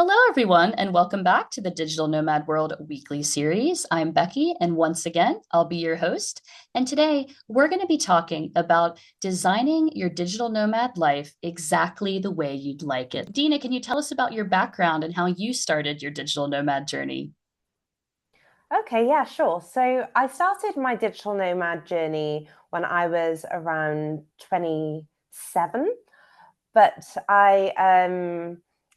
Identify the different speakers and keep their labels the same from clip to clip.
Speaker 1: Hello, everyone, and welcome back to the Digital Nomad World weekly series. I'm Becky, and once again, I'll be your host. And today, we're going to be talking about designing your digital nomad life exactly the way you'd like it. Dina, can you tell us about your background and how you started your digital nomad journey?
Speaker 2: Okay, yeah, sure. So I started my digital nomad journey when I was around 27, but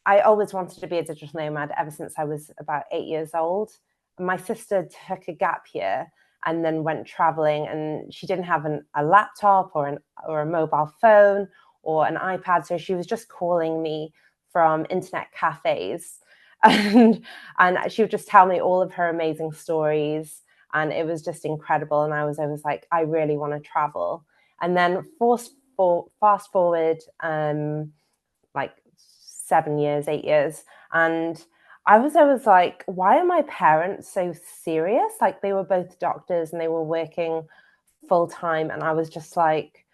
Speaker 2: I always wanted to be a digital nomad ever since I was about 8 years old. My sister took a gap year and then went traveling, and she didn't have a laptop or a mobile phone or an iPad, so she was just calling me from internet cafes. And she would just tell me all of her amazing stories, and it was just incredible. And I was like, I really want to travel. And then fast forward like 7 years, 8 years, and I was like, why are my parents so serious? Like, they were both doctors and they were working full time, and I was just like,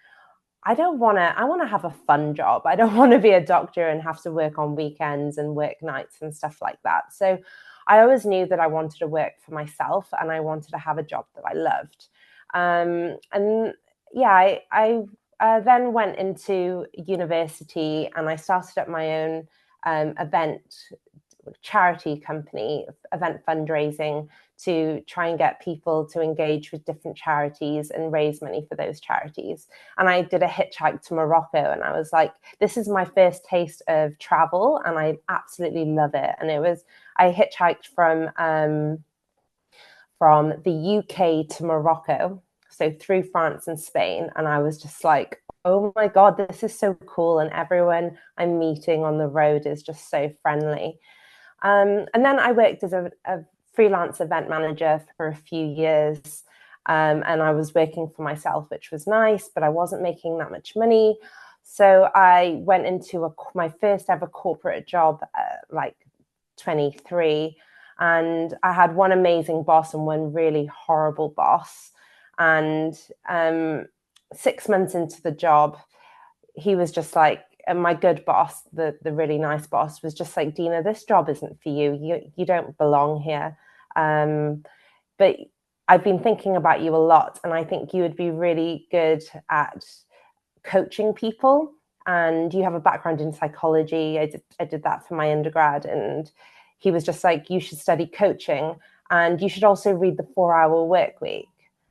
Speaker 2: I want to have a fun job. I don't want to be a doctor and have to work on weekends and work nights and stuff like that. So I always knew that I wanted to work for myself and I wanted to have a job that I loved. And yeah, I then went into university and I started up my own event charity company, event fundraising, to try and get people to engage with different charities and raise money for those charities. And I did a hitchhike to Morocco, and I was like, this is my first taste of travel and I absolutely love it. And I hitchhiked from the UK to Morocco, so through France and Spain, and I was just like, oh my God, this is so cool. And everyone I'm meeting on the road is just so friendly. And then I worked as a freelance event manager for a few years. And I was working for myself, which was nice, but I wasn't making that much money. So I went into my first ever corporate job at like 23. And I had one amazing boss and one really horrible boss. And 6 months into the job, he was just like, and my good boss, the really nice boss, was just like, Dina, this job isn't for you. You don't belong here. But I've been thinking about you a lot, and I think you would be really good at coaching people. And you have a background in psychology. I did that for my undergrad, and he was just like, you should study coaching, and you should also read the 4 Hour Work Week.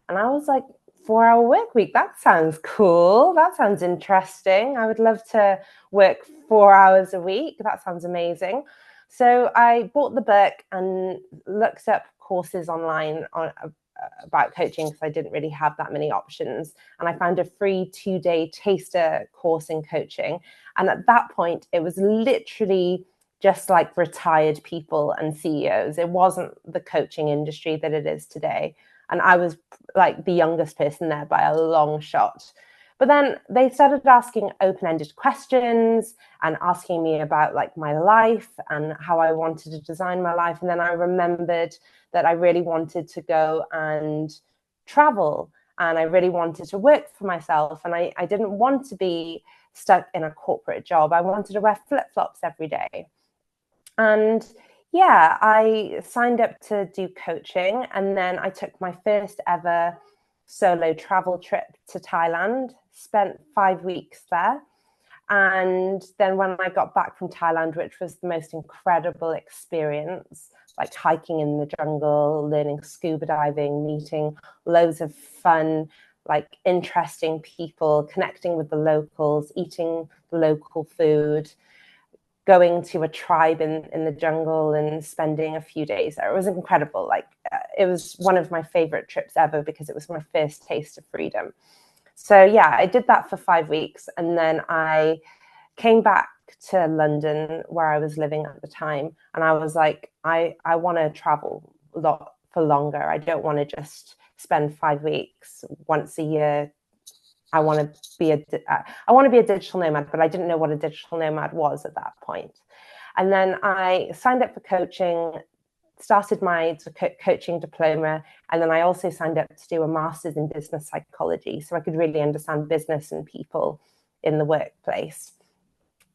Speaker 2: And I was like, 4 Hour Work Week, that sounds cool. That sounds interesting. I would love to work 4 hours a week. That sounds amazing. So I bought the book and looked up courses online about coaching, because I didn't really have that many options. And I found a free 2-day taster course in coaching. And at that point, it was literally just like retired people and CEOs. It wasn't the coaching industry that it is today. And I was like the youngest person there by a long shot. But then they started asking open-ended questions and asking me about like my life and how I wanted to design my life. And then I remembered that I really wanted to go and travel, and I really wanted to work for myself. And I didn't want to be stuck in a corporate job. I wanted to wear flip-flops every day. And yeah, I signed up to do coaching, and then I took my first ever solo travel trip to Thailand, spent 5 weeks there. And then when I got back from Thailand, which was the most incredible experience, like hiking in the jungle, learning scuba diving, meeting loads of fun, like interesting people, connecting with the locals, eating the local food, going to a tribe in the jungle and spending a few days there. It was incredible. Like, it was one of my favorite trips ever because it was my first taste of freedom. So yeah, I did that for 5 weeks, and then I came back to London where I was living at the time, and I was like, I want to travel a lot for longer. I don't want to just spend 5 weeks once a year. I want to I want to be a digital nomad, but I didn't know what a digital nomad was at that point. And then I signed up for coaching, started my coaching diploma, and then I also signed up to do a master's in business psychology, so I could really understand business and people in the workplace.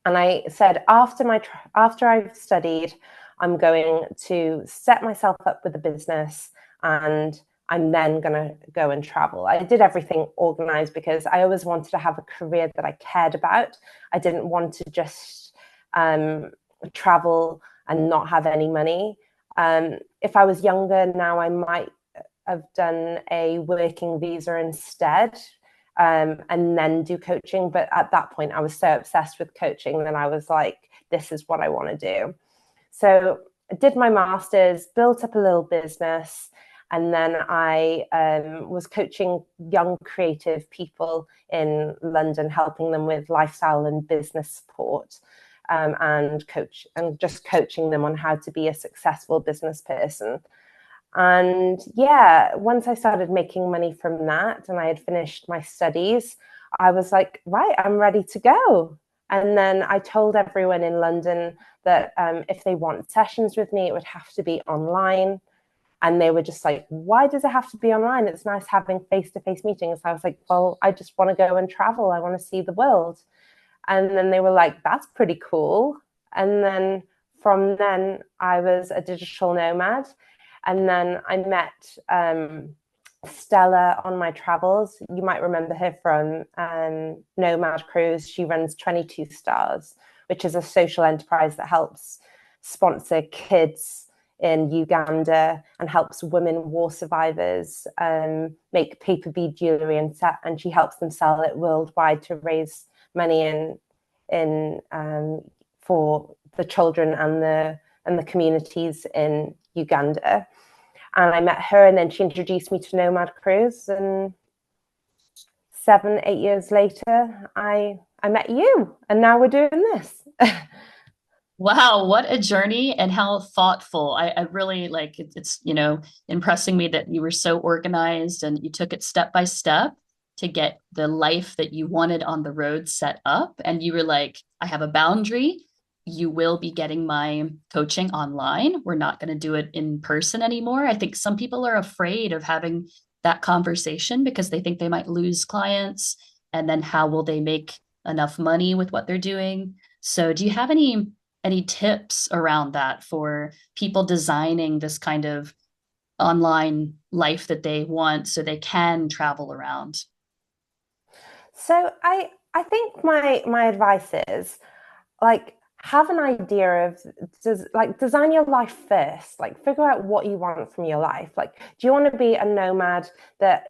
Speaker 2: And I said, after I've studied, I'm going to set myself up with a business, and I'm then going to go and travel. I did everything organized because I always wanted to have a career that I cared about. I didn't want to just travel and not have any money. If I was younger now, I might have done a working visa instead, and then do coaching. But at that point, I was so obsessed with coaching that I was like, this is what I want to do. So I did my master's, built up a little business, and then I was coaching young creative people in London, helping them with lifestyle and business support, and just coaching them on how to be a successful business person. And yeah, once I started making money from that and I had finished my studies, I was like, right, I'm ready to go. And then I told everyone in London that if they want sessions with me, it would have to be online. And they were just like, why does it have to be online? It's nice having face-to-face meetings. I was like, well, I just want to go and travel. I want to see the world. And then they were like, that's pretty cool. And then from then, I was a digital nomad. And then I met Stella on my travels. You might remember her from Nomad Cruise. She runs 22 Stars, which is a social enterprise that helps sponsor kids in Uganda and helps women war survivors make paper bead jewelry, and she helps them sell it worldwide to raise money in for the children and the communities in Uganda. And I met her, and then she introduced me to Nomad Cruise. And 7, 8 years later, I met you, and now we're doing this.
Speaker 1: Wow, what a journey and how thoughtful. I really like it's, impressing me that you were so organized and you took it step by step to get the life that you wanted on the road set up. And you were like, I have a boundary. You will be getting my coaching online. We're not going to do it in person anymore. I think some people are afraid of having that conversation because they think they might lose clients. And then how will they make enough money with what they're doing? So, do you have any tips around that for people designing this kind of online life that they want so they can travel around?
Speaker 2: So I think my advice is, like, have an idea of, design your life first. Like, figure out what you want from your life. Like, do you want to be a nomad that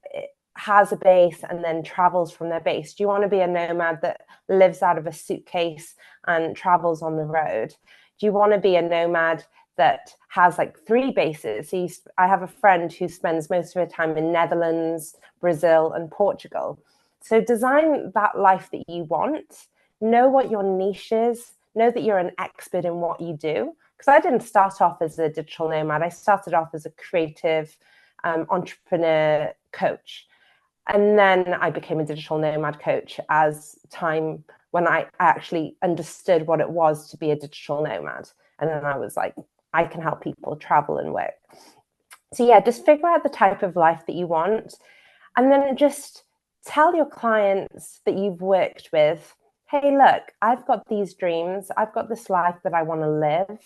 Speaker 2: has a base and then travels from their base? Do you want to be a nomad that lives out of a suitcase and travels on the road? Do you want to be a nomad that has like 3 bases? I have a friend who spends most of her time in Netherlands, Brazil, and Portugal. So design that life that you want. Know what your niche is. Know that you're an expert in what you do. Because I didn't start off as a digital nomad. I started off as a creative entrepreneur coach. And then I became a digital nomad coach as time when I actually understood what it was to be a digital nomad. And then I was like, I can help people travel and work. So yeah, just figure out the type of life that you want. And then just tell your clients that you've worked with, hey, look, I've got these dreams. I've got this life that I want to live.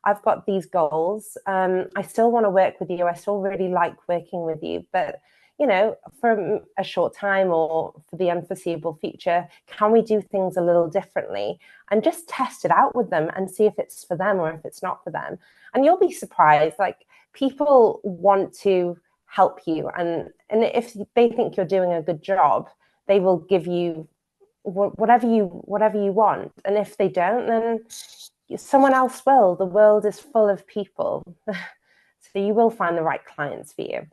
Speaker 2: I've got these goals. I still want to work with you. I still really like working with you. But, for a short time or for the unforeseeable future, can we do things a little differently? And just test it out with them and see if it's for them or if it's not for them. And you'll be surprised. Like, people want to help you. And if they think you're doing a good job, they will give you whatever you want. And if they don't, then someone else will. The world is full of people. So you will find the right clients for you.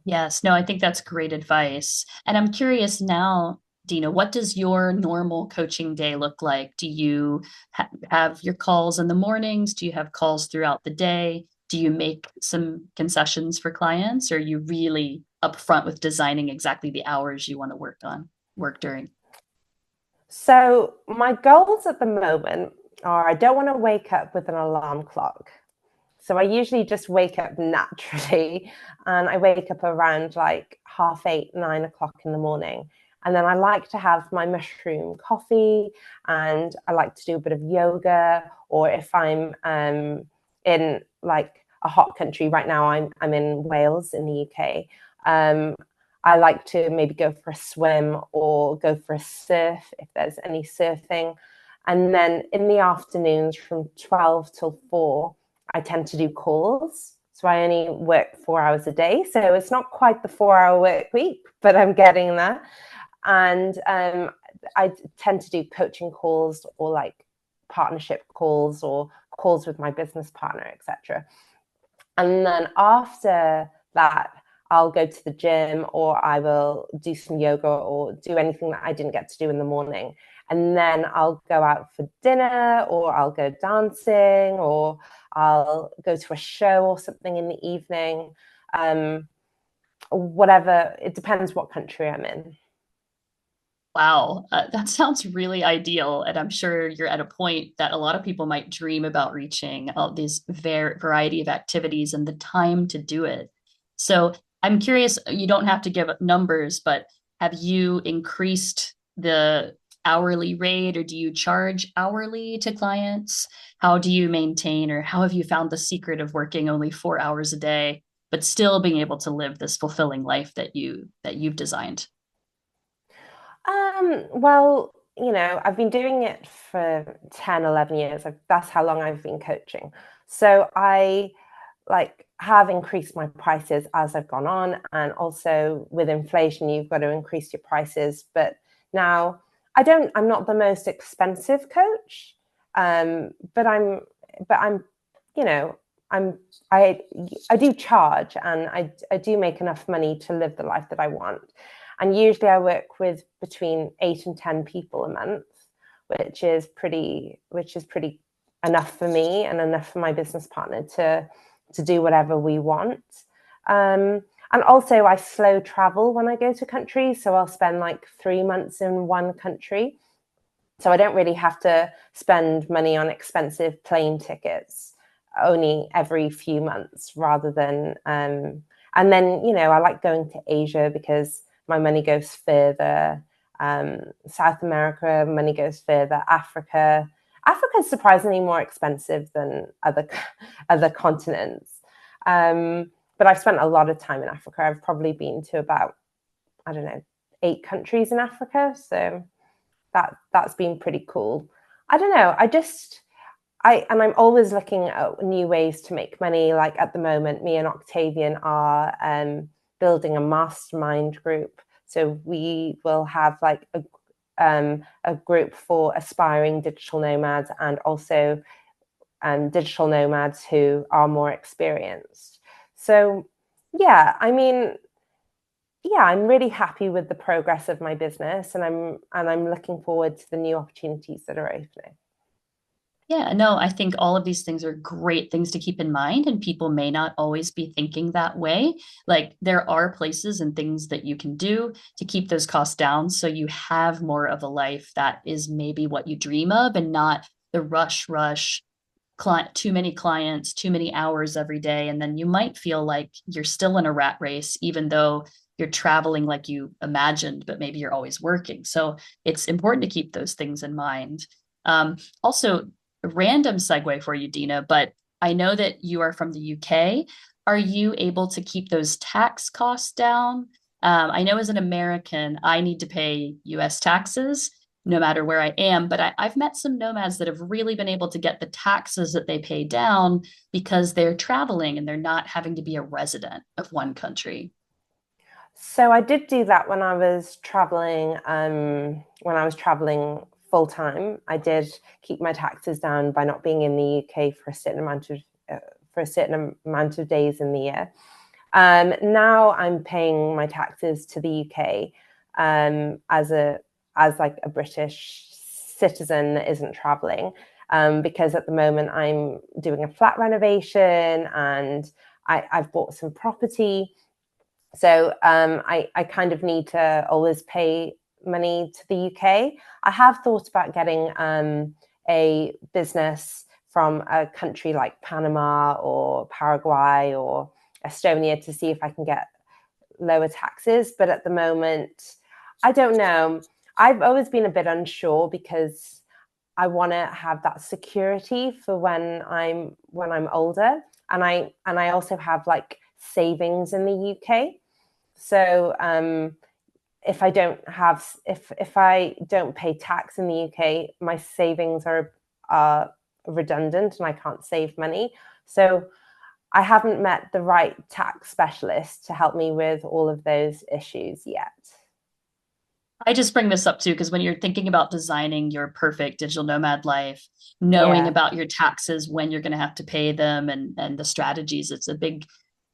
Speaker 1: Yes, no, I think that's great advice. And I'm curious now, Dina, what does your normal coaching day look like? Do you have your calls in the mornings? Do you have calls throughout the day? Do you make some concessions for clients, or are you really upfront with designing exactly the hours you want to work during?
Speaker 2: So my goals at the moment are, I don't want to wake up with an alarm clock. So I usually just wake up naturally, and I wake up around like 8:30, 9 o'clock in the morning. And then I like to have my mushroom coffee, and I like to do a bit of yoga. Or if I'm in like a hot country right now, I'm in Wales in the UK. I like to maybe go for a swim or go for a surf if there's any surfing. And then in the afternoons from 12 till 4, I tend to do calls. So I only work 4 hours a day. So it's not quite the 4 hour work week, but I'm getting there. And I tend to do coaching calls or like partnership calls or calls with my business partner, etc. And then after that, I'll go to the gym or I will do some yoga or do anything that I didn't get to do in the morning. And then I'll go out for dinner or I'll go dancing or I'll go to a show or something in the evening. Whatever, it depends what country I'm in.
Speaker 1: Wow, that sounds really ideal. And I'm sure you're at a point that a lot of people might dream about reaching these variety of activities and the time to do it. So I'm curious, you don't have to give numbers, but have you increased the hourly rate or do you charge hourly to clients? How do you maintain or how have you found the secret of working only 4 hours a day, but still being able to live this fulfilling life that you've designed?
Speaker 2: Well, I've been doing it for 10, 11 years. That's how long I've been coaching. So I like have increased my prices as I've gone on. And also with inflation, you've got to increase your prices. But now I'm not the most expensive coach. But I'm, you know, I'm, I, I do charge and I do make enough money to live the life that I want. And usually I work with between 8 and 10 people a month, which is pretty enough for me and enough for my business partner to do whatever we want. And also I slow travel when I go to countries. So I'll spend like 3 months in one country. So I don't really have to spend money on expensive plane tickets only every few months rather than, and then, I like going to Asia because my money goes further. South America, money goes further. Africa is surprisingly more expensive than other continents. But I've spent a lot of time in Africa. I've probably been to about, I don't know, 8 countries in Africa. So that's been pretty cool. I don't know. I'm always looking at new ways to make money. Like at the moment, me and Octavian are building a mastermind group. So we will have like a group for aspiring digital nomads and also digital nomads who are more experienced. So yeah, I'm really happy with the progress of my business, and I'm looking forward to the new opportunities that are opening.
Speaker 1: Yeah, no, I think all of these things are great things to keep in mind, and people may not always be thinking that way. Like, there are places and things that you can do to keep those costs down so you have more of a life that is maybe what you dream of and not the rush, too many clients, too many hours every day. And then you might feel like you're still in a rat race, even though you're traveling like you imagined, but maybe you're always working. So it's important to keep those things in mind. Also, a random segue for you, Dina, but I know that you are from the UK. Are you able to keep those tax costs down? I know as an American, I need to pay US taxes no matter where I am. But I've met some nomads that have really been able to get the taxes that they pay down because they're traveling and they're not having to be a resident of one country.
Speaker 2: So I did do that when I was traveling. When I was traveling full time, I did keep my taxes down by not being in the UK for a certain amount of days in the year. Now I'm paying my taxes to the UK as like a British citizen that isn't traveling, because at the moment I'm doing a flat renovation and I've bought some property. So I kind of need to always pay money to the UK. I have thought about getting a business from a country like Panama or Paraguay or Estonia to see if I can get lower taxes. But at the moment, I don't know. I've always been a bit unsure because I want to have that security for when I'm older, and I also have like savings in the UK. So if I don't pay tax in the UK, my savings are redundant and I can't save money. So I haven't met the right tax specialist to help me with all of those issues yet.
Speaker 1: I just bring this up too, because when you're thinking about designing your perfect digital nomad life, knowing
Speaker 2: Yeah,
Speaker 1: about your taxes, when you're going to have to pay them and the strategies, it's a big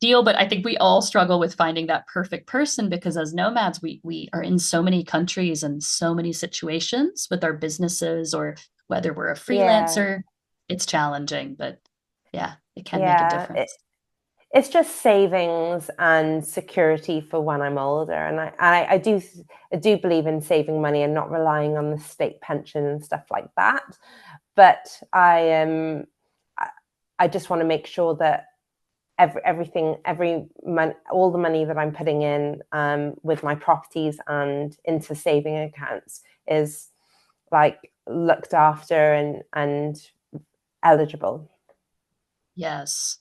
Speaker 1: deal. But I think we all struggle with finding that perfect person because as nomads, we are in so many countries and so many situations with our businesses or whether we're a
Speaker 2: yeah,
Speaker 1: freelancer, it's challenging, but yeah, it can make a
Speaker 2: yeah.
Speaker 1: difference.
Speaker 2: It's just savings and security for when I'm older. And I do believe in saving money and not relying on the state pension and stuff like that. But I just want to make sure that every month, all the money that I'm putting in with my properties and into saving accounts is like looked after and eligible.
Speaker 1: Yes,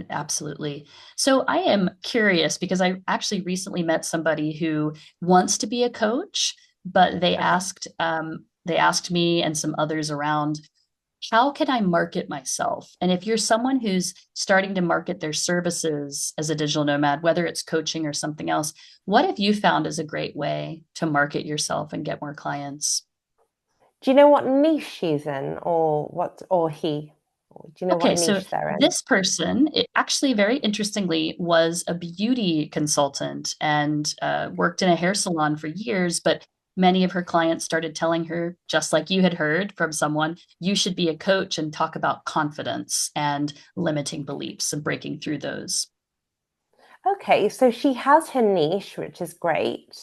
Speaker 1: absolutely. So I am curious because I actually recently met somebody who wants to be a coach, but
Speaker 2: Okay.
Speaker 1: they asked me and some others around, how can I market myself? And if you're someone who's starting to market their services as a digital nomad, whether it's coaching or something else, what have you found is a great way to market yourself and get more clients?
Speaker 2: Do you know what niche she's in, or he? Do you know what
Speaker 1: Okay, so
Speaker 2: niche they're in?
Speaker 1: this person, it actually very interestingly was a beauty consultant and worked in a hair salon for years, but many of her clients started telling her, just like you had heard from someone, you should be a coach and talk about confidence and limiting beliefs and breaking through those.
Speaker 2: Okay, so she has her niche, which is great.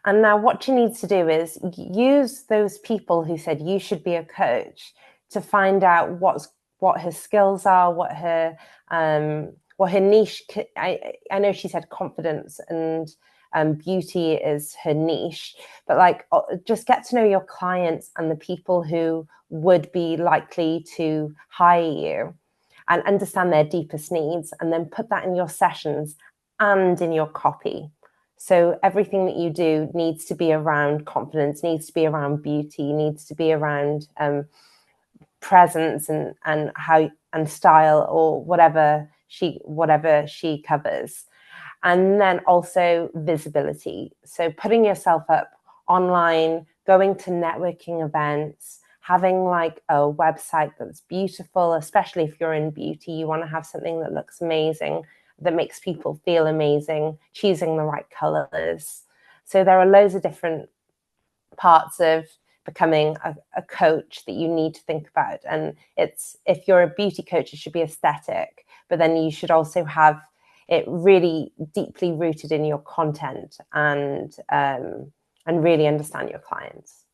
Speaker 2: And now what she needs to do is use those people who said you should be a coach to find out what her skills are, what her niche. I know she said confidence and beauty is her niche, but like just get to know your clients and the people who would be likely to hire you and understand their deepest needs, and then put that in your sessions and in your copy. So everything that you do needs to be around confidence, needs to be around beauty, needs to be around presence and how and style, or whatever she covers. And then also visibility. So putting yourself up online, going to networking events, having like a website that's beautiful, especially if you're in beauty, you want to have something that looks amazing, that makes people feel amazing, choosing the right colors. So there are loads of different parts of becoming a coach that you need to think about. And it's, if you're a beauty coach, it should be aesthetic, but then you should also have it really deeply rooted in your content and really understand your clients.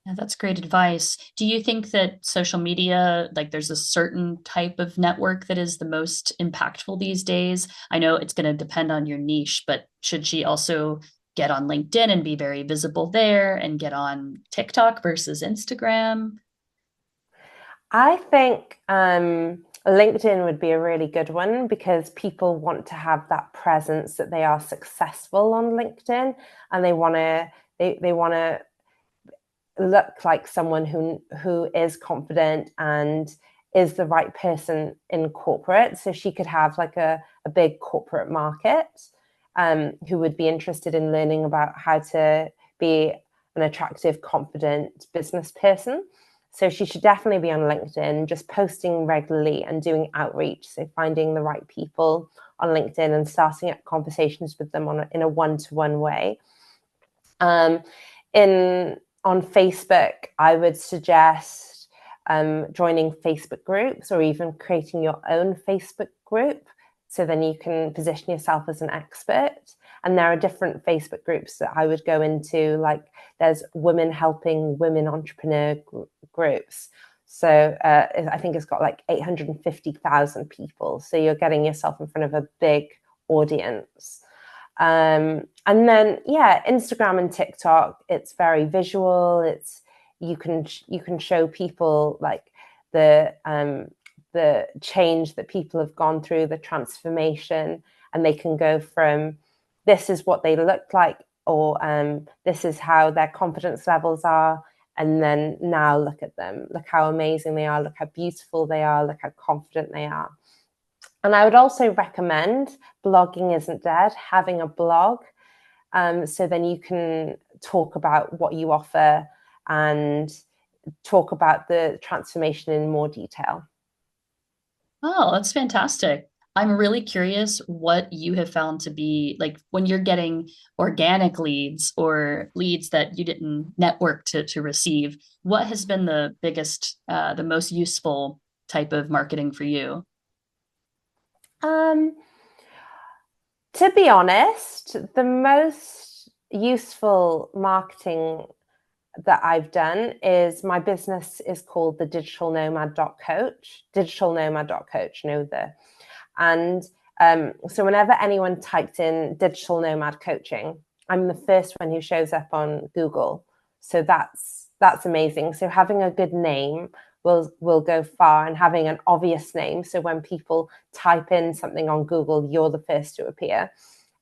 Speaker 1: Yeah, that's great advice. Do you think that social media, like there's a certain type of network that is the most impactful these days? I know it's going to depend on your niche, but should she also get on LinkedIn and be very visible there and get on TikTok versus Instagram?
Speaker 2: I think LinkedIn would be a really good one because people want to have that presence that they are successful on LinkedIn, and they want to look like someone who is confident and is the right person in corporate. So she could have like a big corporate market who would be interested in learning about how to be an attractive, confident business person. So she should definitely be on LinkedIn, just posting regularly and doing outreach. So finding the right people on LinkedIn and starting up conversations with them in a one-to-one way. Um, in On Facebook, I would suggest joining Facebook groups or even creating your own Facebook group. So then you can position yourself as an expert. And there are different Facebook groups that I would go into, like there's women helping women entrepreneur groups. So I think it's got like 850,000 people. So you're getting yourself in front of a big audience. And then, yeah, Instagram and TikTok, it's very visual. You can show people like the change that people have gone through, the transformation, and they can go from this is what they look like, or this is how their confidence levels are, and then now look at them, look how amazing they are, look how beautiful they are, look how confident they are. And I would also recommend blogging isn't dead, having a blog. So then you can talk about what you offer and talk about the transformation in more detail.
Speaker 1: Oh, that's fantastic. I'm really curious what you have found to be like when you're getting organic leads or leads that you didn't network to receive. What has been the biggest, the most useful type of marketing for you?
Speaker 2: Um, to be honest, the most useful marketing that I've done is my business is called the digitalnomad.coach, and so whenever anyone types in digital nomad coaching, I'm the first one who shows up on Google. So that's amazing. So having a good name will go far, and having an obvious name. So when people type in something on Google, you're the first to appear.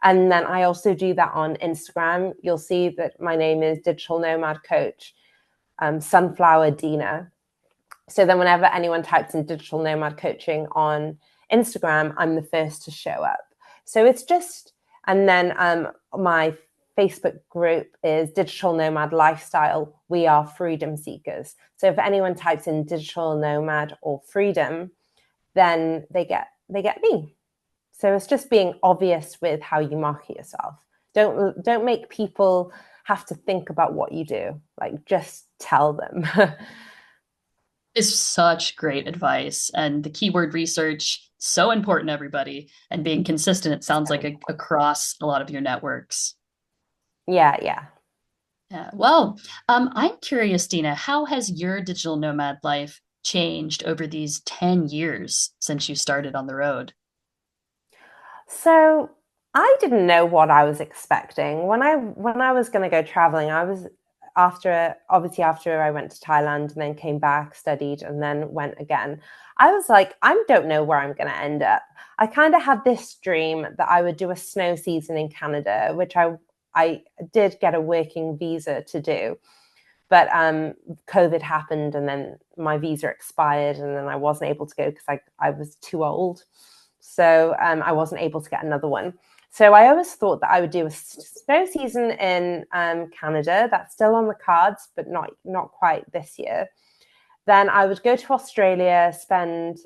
Speaker 2: And then I also do that on Instagram. You'll see that my name is Digital Nomad Coach, Sunflower Dina. So then whenever anyone types in digital nomad coaching on Instagram, I'm the first to show up. So it's just, and then my Facebook group is Digital Nomad Lifestyle. We are freedom seekers. So if anyone types in digital nomad or freedom, then they get me. So it's just being obvious with how you market yourself. Don't make people have to think about what you do. Like just tell them.
Speaker 1: Is such great advice. And the keyword research, so important, everybody. And being consistent, it sounds like across a lot of your networks.
Speaker 2: Yeah, yeah.
Speaker 1: Yeah. Well, I'm curious, Dina, how has your digital nomad life changed over these 10 years since you started on the road?
Speaker 2: So I didn't know what I was expecting when I was going to go traveling. I was after I went to Thailand and then came back, studied, and then went again. I was like, I don't know where I'm going to end up. I kind of had this dream that I would do a snow season in Canada, which I did get a working visa to do. But COVID happened, and then my visa expired, and then I wasn't able to go because I was too old. So I wasn't able to get another one. So I always thought that I would do a snow season in Canada. That's still on the cards, but not quite this year. Then I would go to Australia, spend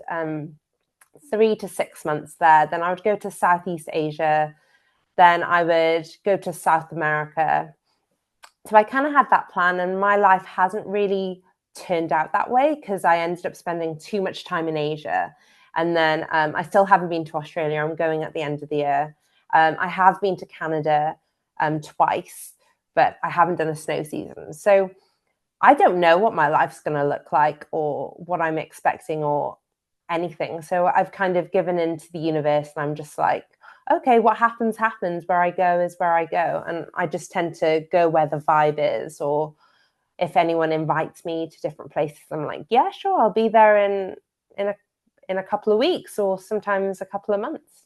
Speaker 2: 3 to 6 months there. Then I would go to Southeast Asia. Then I would go to South America. So I kind of had that plan, and my life hasn't really turned out that way because I ended up spending too much time in Asia. And then I still haven't been to Australia. I'm going at the end of the year. I have been to Canada twice, but I haven't done a snow season. So I don't know what my life's going to look like or what I'm expecting or anything. So I've kind of given into the universe, and I'm just like, okay, what happens, happens. Where I go is where I go. And I just tend to go where the vibe is. Or if anyone invites me to different places, I'm like, yeah, sure, I'll be there in a couple of weeks or sometimes a couple of months.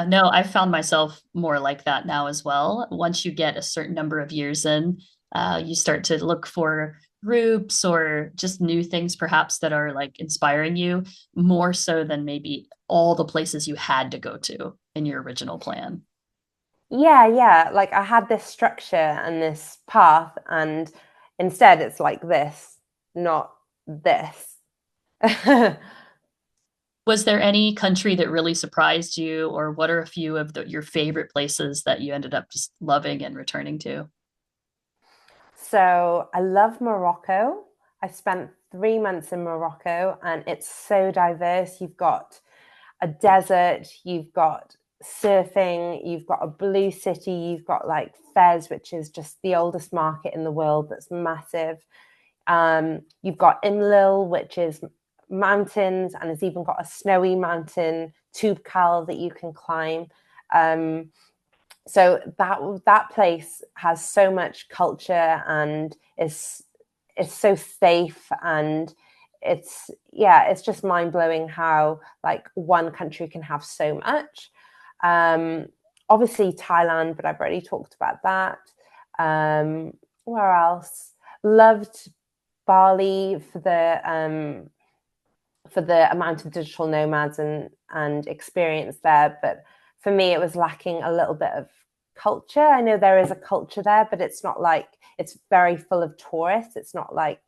Speaker 1: No, I've found myself more like that now as well. Once you get a certain number of years in, you start to look for groups or just new things perhaps that are like inspiring you more so than maybe all the places you had to go to in your original plan.
Speaker 2: Yeah, yeah. Like I had this structure and this path, and instead it's like this, not this.
Speaker 1: Was there any country that really surprised you, or what are a few of your favorite places that you ended up just loving and returning to?
Speaker 2: So I love Morocco. I spent 3 months in Morocco, and it's so diverse. You've got a desert, you've got surfing, you've got a blue city, you've got like Fez, which is just the oldest market in the world that's massive. You've got Imlil, which is mountains, and it's even got a snowy mountain, Toubkal, that you can climb. So that place has so much culture and is so safe, and it's just mind-blowing how like one country can have so much. Obviously Thailand, but I've already talked about that. Where else? Loved Bali for the amount of digital nomads and experience there, but for me it was lacking a little bit of culture. I know there is a culture there, but it's not like, it's very full of tourists. It's not like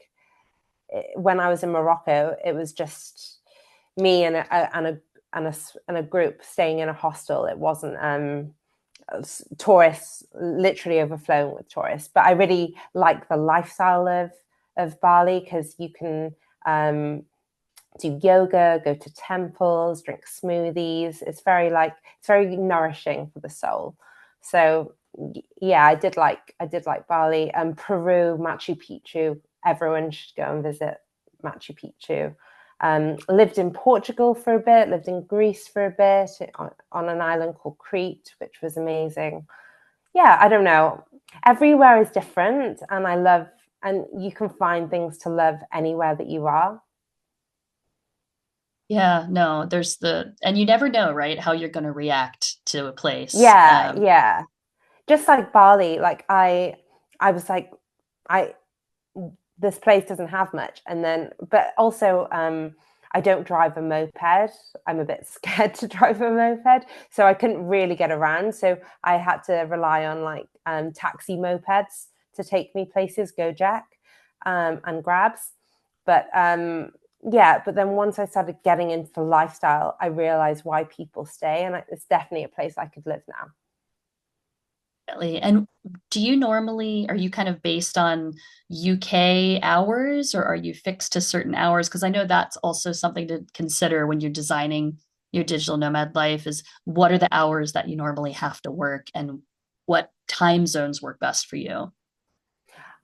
Speaker 2: when I was in Morocco, it was just me and a group staying in a hostel. It wasn't tourists, literally overflowing with tourists. But I really like the lifestyle of Bali, because you can do yoga, go to temples, drink smoothies. It's very nourishing for the soul. So yeah, I did like Bali and Peru, Machu Picchu. Everyone should go and visit Machu Picchu. Lived in Portugal for a bit, lived in Greece for a bit on an island called Crete, which was amazing. Yeah, I don't know. Everywhere is different, and you can find things to love anywhere that you are.
Speaker 1: Yeah, no, and you never know, right, how you're going to react to a place.
Speaker 2: Yeah, yeah. Just like Bali, like I was like, I this place doesn't have much, and then but also I don't drive a moped. I'm a bit scared to drive a moped, so I couldn't really get around. So I had to rely on like taxi mopeds to take me places, Gojek and Grabs. But yeah, but then once I started getting into the lifestyle, I realized why people stay, and it's definitely a place I could live now.
Speaker 1: Definitely. And are you kind of based on UK hours, or are you fixed to certain hours? Because I know that's also something to consider when you're designing your digital nomad life, is what are the hours that you normally have to work and what time zones work best for you?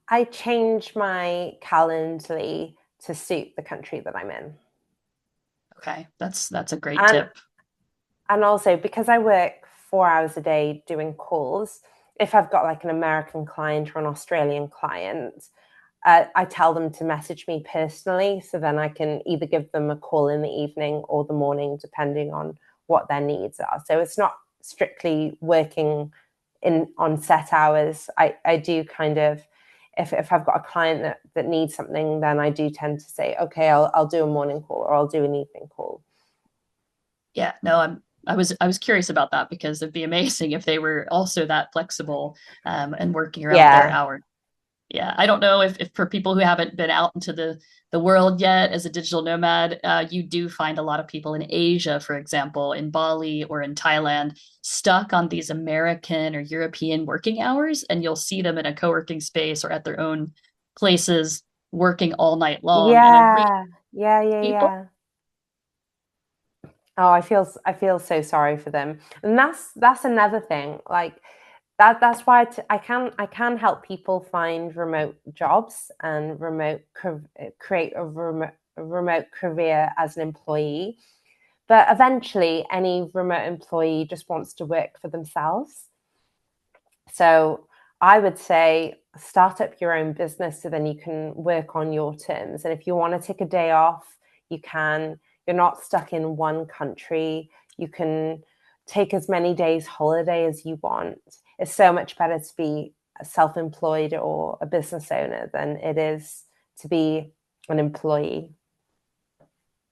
Speaker 2: I change my Calendly to suit the country that I'm in.
Speaker 1: Okay, that's a great
Speaker 2: And
Speaker 1: tip.
Speaker 2: also because I work 4 hours a day doing calls, if I've got like an American client or an Australian client, I tell them to message me personally, so then I can either give them a call in the evening or the morning, depending on what their needs are. So it's not strictly working in on set hours. I do kind of, if I've got a client that needs something, then I do tend to say, okay, I'll do a morning call or I'll do an evening call.
Speaker 1: Yeah, no, I was curious about that because it'd be amazing if they were also that flexible and working around their
Speaker 2: Yeah.
Speaker 1: hours. Yeah, I don't know if for people who haven't been out into the world yet as a digital nomad, you do find a lot of people in Asia, for example, in Bali or in Thailand, stuck on these American or European working hours, and you'll see them in a co-working space or at their own places working all night long. And I really
Speaker 2: Yeah. Yeah, yeah,
Speaker 1: people
Speaker 2: yeah. Oh, I feel so sorry for them. And that's another thing. Like that's why I can help people find remote jobs and create a remote career as an employee. But eventually any remote employee just wants to work for themselves. So I would say start up your own business so then you can work on your terms. And if you want to take a day off, you can. You're not stuck in one country. You can take as many days holiday as you want. It's so much better to be self-employed or a business owner than it is to be an employee.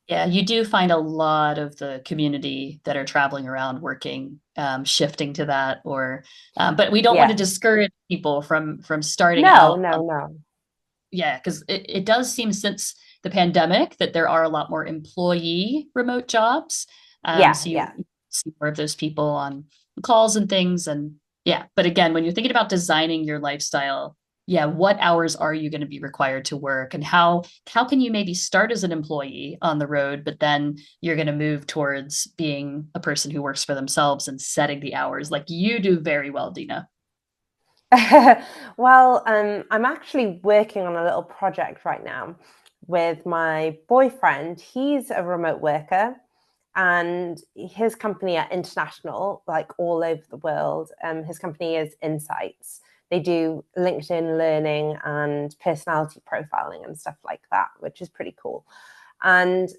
Speaker 1: Yeah, you do find a lot of the community that are traveling around working, shifting to that, or but we don't want to
Speaker 2: Yeah.
Speaker 1: discourage people from starting
Speaker 2: No,
Speaker 1: out
Speaker 2: no,
Speaker 1: on,
Speaker 2: no.
Speaker 1: yeah, because it does seem since the pandemic that there are a lot more employee remote jobs.
Speaker 2: Yeah,
Speaker 1: So you
Speaker 2: yeah.
Speaker 1: see more of those people on calls and things. And yeah, but again, when you're thinking about designing your lifestyle, yeah, what hours are you going to be required to work, and how can you maybe start as an employee on the road, but then you're going to move towards being a person who works for themselves and setting the hours like you do very well, Dina.
Speaker 2: Well, I'm actually working on a little project right now with my boyfriend. He's a remote worker, and his company are international, like all over the world. His company is Insights. They do LinkedIn learning and personality profiling and stuff like that, which is pretty cool. And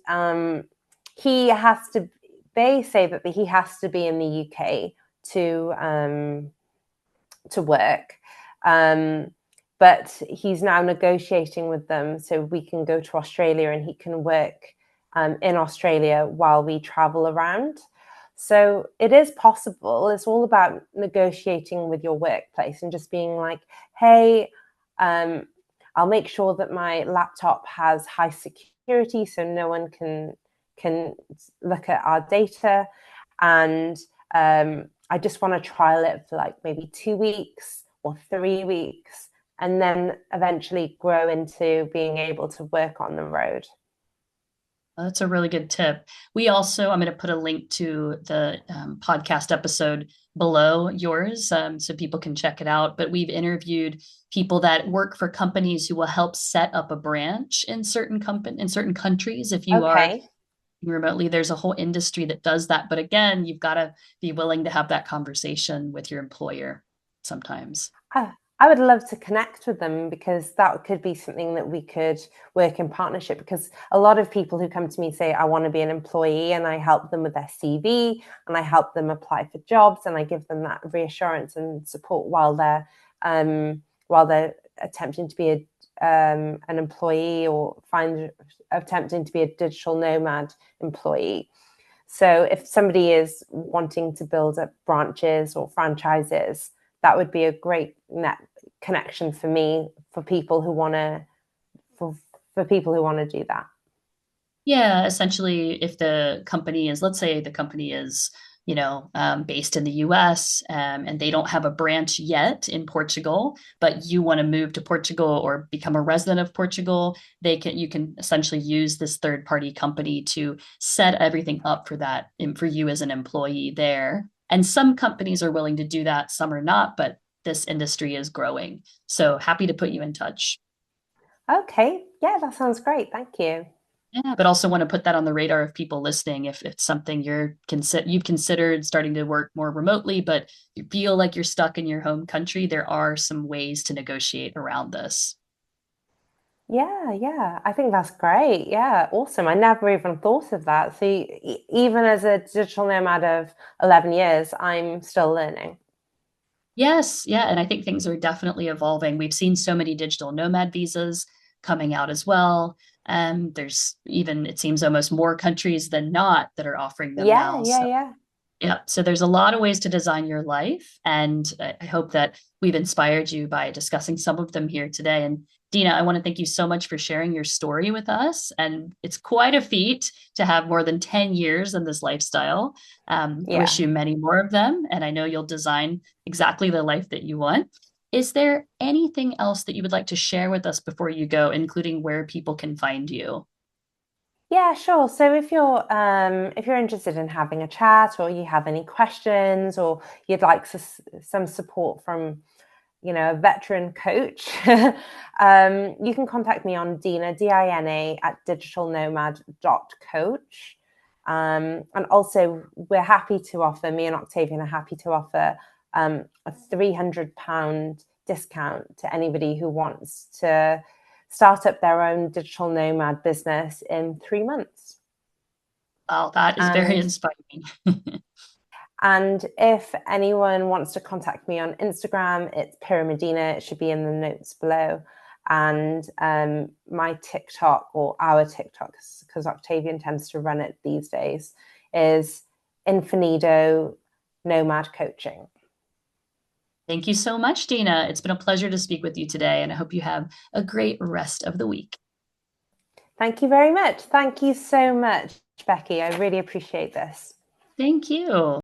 Speaker 2: he has to. They say that he has to be in the UK to work. But he's now negotiating with them so we can go to Australia and he can work in Australia while we travel around. So it is possible. It's all about negotiating with your workplace and just being like, hey, I'll make sure that my laptop has high security so no one can look at our data. And I just want to trial it for like maybe 2 weeks or 3 weeks, and then eventually grow into being able to work on the road.
Speaker 1: That's a really good tip. We also, I'm going to put a link to the podcast episode below yours so people can check it out. But we've interviewed people that work for companies who will help set up a branch in certain countries. If you are
Speaker 2: Okay.
Speaker 1: remotely, there's a whole industry that does that. But again, you've got to be willing to have that conversation with your employer sometimes.
Speaker 2: I would love to connect with them because that could be something that we could work in partnership. Because a lot of people who come to me say, I want to be an employee, and I help them with their CV and I help them apply for jobs and I give them that reassurance and support while they're attempting to be an employee or attempting to be a digital nomad employee. So if somebody is wanting to build up branches or franchises, that would be a great net connection for me for people who want to for people who want to do that.
Speaker 1: Yeah, essentially, if the company is, let's say the company is, based in the US and they don't have a branch yet in Portugal, but you want to move to Portugal or become a resident of Portugal, you can essentially use this third party company to set everything up for that for you as an employee there. And some companies are willing to do that, some are not, but this industry is growing. So happy to put you in touch.
Speaker 2: Okay, yeah, that sounds great. Thank you.
Speaker 1: Yeah, but also want to put that on the radar of people listening. If it's something you've considered starting to work more remotely, but you feel like you're stuck in your home country, there are some ways to negotiate around this.
Speaker 2: Yeah, I think that's great. Yeah, awesome. I never even thought of that. So even as a digital nomad of 11 years, I'm still learning.
Speaker 1: Yes, yeah, and I think things are definitely evolving. We've seen so many digital nomad visas coming out as well. There's even, it seems, almost more countries than not that are offering them
Speaker 2: Yeah,
Speaker 1: now.
Speaker 2: yeah,
Speaker 1: So
Speaker 2: yeah.
Speaker 1: yeah. So there's a lot of ways to design your life. And I hope that we've inspired you by discussing some of them here today. And Dina, I want to thank you so much for sharing your story with us. And it's quite a feat to have more than 10 years in this lifestyle. I wish
Speaker 2: Yeah.
Speaker 1: you many more of them. And I know you'll design exactly the life that you want. Is there anything else that you would like to share with us before you go, including where people can find you?
Speaker 2: Yeah, sure. So if you're interested in having a chat or you have any questions or you'd like some support from, a veteran coach, you can contact me on Dina, Dina at digitalnomad.coach. And also we're happy to offer, me and Octavian are happy to offer a £300 discount to anybody who wants to start up their own digital nomad business in 3 months.
Speaker 1: Wow, that is very
Speaker 2: And
Speaker 1: inspiring.
Speaker 2: and if anyone wants to contact me on Instagram, it's Pyramidina. It should be in the notes below. And my TikTok or our TikTok, because Octavian tends to run it these days, is Infinido Nomad Coaching.
Speaker 1: Thank you so much, Dina. It's been a pleasure to speak with you today, and I hope you have a great rest of the week.
Speaker 2: Thank you very much. Thank you so much, Becky. I really appreciate this.
Speaker 1: Thank you.